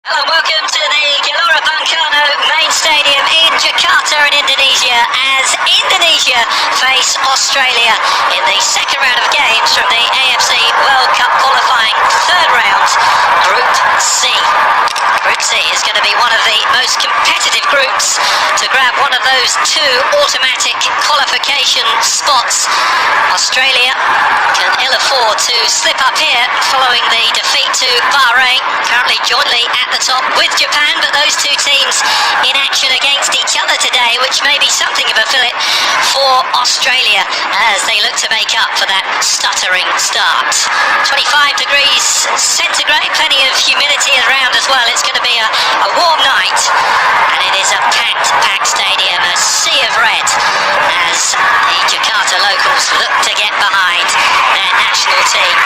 Hello, welcome to the Gelora Bung Karno main stadium in Jakarta in Indonesia as Indonesia face Australia in the second round of games from the AFC World Cup qualifying third round, Group C. Group C is going to be one of the most competitive groups to grab one of those two automatic qualification spots. Australia can ill afford to slip up here following the defeat to Bahrain, currently jointly at the top with Japan, but those two teams in action against each other today, which may be something of a fillip for Australia as they look to make up for that stuttering start. 25 degrees centigrade, plenty of humidity around as well. It's going to be a warm night, and it is a packed stadium, a sea of red as the Jakarta locals look to get behind their national team.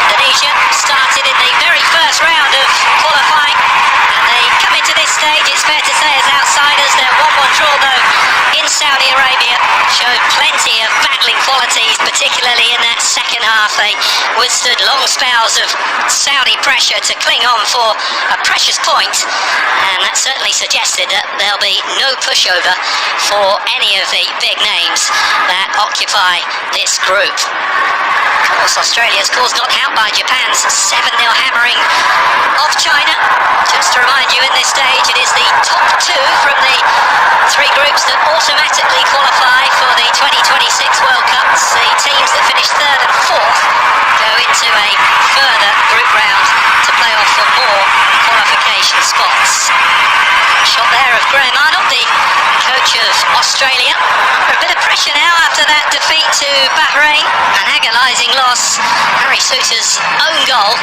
Indonesia started in the very first round of qualifying, and they come into this stage, it's fair to say, as outsiders. Their 1-1 draw though in Saudi Arabia showed plenty of battling qualities, particularly in that second half. They withstood long spells of Saudi pressure to cling on for a precious point, and that certainly suggested that there'll be no pushover for any of the big names that occupy this group. Of course, Australia's caused knocked out by Japan's 7-0 hammering of China. Just to remind you, in this stage, it is the top two from the three groups that automatically qualify for the 2026 World Cups. The teams that finish third and fourth go into a further group round to play off for more qualification spots. Shot there of Graham Arnold, the coach of Australia. Under a bit of pressure now after that defeat to Bahrain. An agonising loss. Harry Souttar's own goal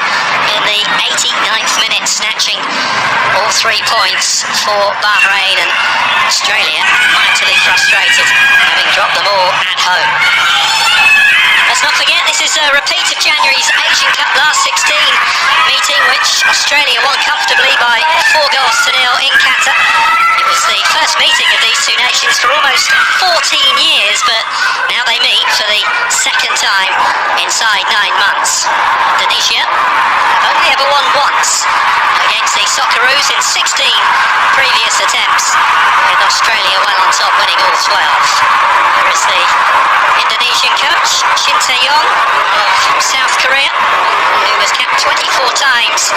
in the 89th minute, snatching all 3 points for Bahrain, and Australia mightily frustrated, having dropped them all at home. Let's not forget, this is a repeat of January's Asian Cup last 16 meeting, which Australia won comfortably by 4 goals to 0 in Qatar. It was the first meeting of these two nations for almost 14 years, but now they meet for the second time inside 9 months. Indonesia have only ever won once against the Socceroos in 16 previous attempts, with Australia well on top, winning all 12. Here is the Indonesian coach, Shin Tae-yong of South Korea, who was capped 24 times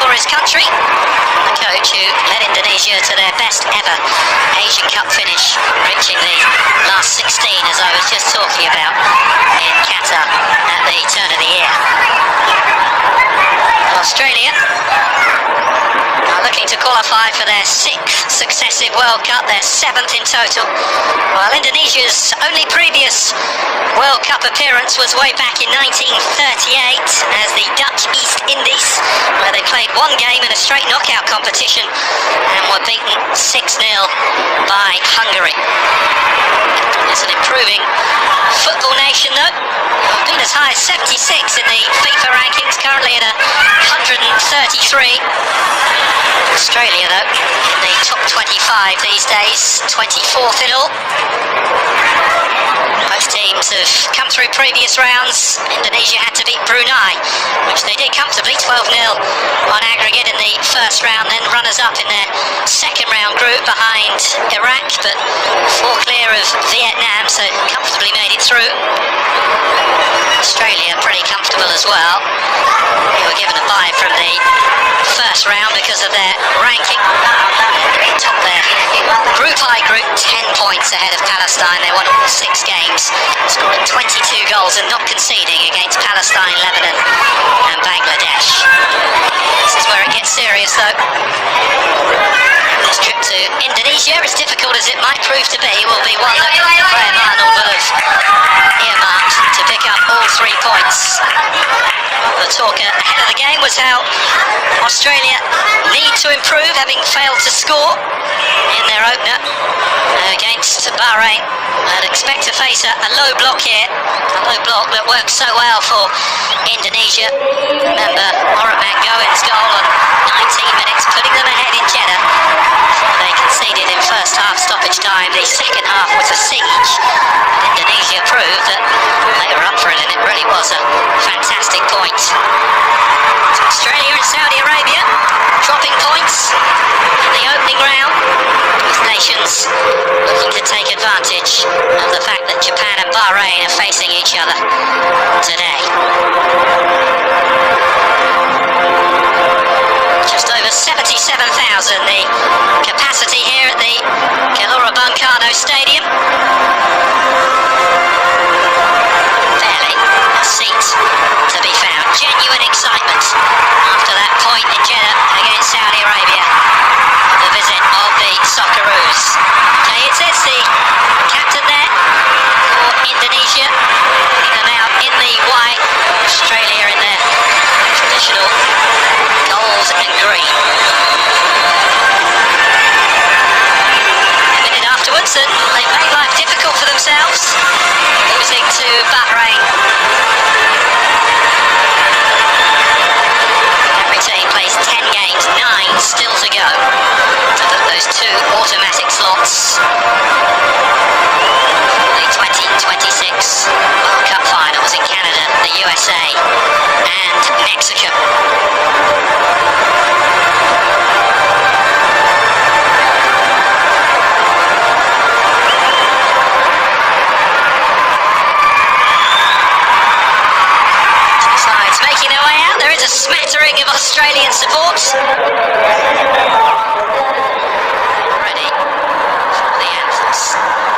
for his country, and the coach who led Indonesia to their best ever Asian Cup finish, reaching the last 16, as I was just talking about, in Qatar at the turn of the year. Australia are looking to qualify for their 6th successive World Cup, their 7th in total, while Indonesia's only previous World Cup appearance was way back in 1938 as the Dutch East Indies, where they played one game in a straight knockout competition and were beaten 6-0 by Hungary. It's an improving football nation though, been as high as 76 in the FIFA rankings, currently at 133. Australia though, in the top 25 these days, 24th in all. Both teams have come through previous rounds. Indonesia had to beat Brunei, which they did comfortably, 12-0 on aggregate in the first round, then runners-up in their second round group behind Iraq, but 4 clear of Vietnam, so comfortably made it through. Australia pretty comfortable as well. They were given a bye from the first round because of their ranking. Top their Group I group, 10 points ahead of Palestine. They won all 6 games, scoring 22 goals and not conceding against Palestine, Lebanon and Bangladesh. This is where it gets serious though. This trip to Indonesia, as difficult as it might prove to be, will be one that Graham Arnold will have earmarked to pick up all 3 points. The talk ahead of the game was how Australia need to improve, having failed to score in their opener against Bahrain. I'd expect to face a low block here, a low block that works so well for Indonesia. Remember Mohamed Mangoen's goal on 19 minutes, putting them ahead in Jeddah before they conceded in first half stoppage time. The second half was a siege. Indonesia proved that they were up for it, and it really was a fantastic point. Australia and Saudi Arabia dropping points in the opening round, with nations looking to take advantage of the fact that Japan and Bahrain are facing each other today. Just over 77,000 the capacity here at the Gelora Bung Karno Stadium. Barely a seat to be found. Genuine excitement after that point in Jeddah against Saudi Arabia. The visit of the Socceroos. It's the captain there for Indonesia, putting them out in the white. Australia in their traditional gold and green. A minute afterwards, and they made life difficult for themselves, losing to Bahrain. Every team plays 10 games, 9 still to go to put those 2 automatic slots for the 2026 World Cup finals in Canada, the USA and Mexico. Sides making their way out. There is a smattering of Australian support. Ready for the anthems.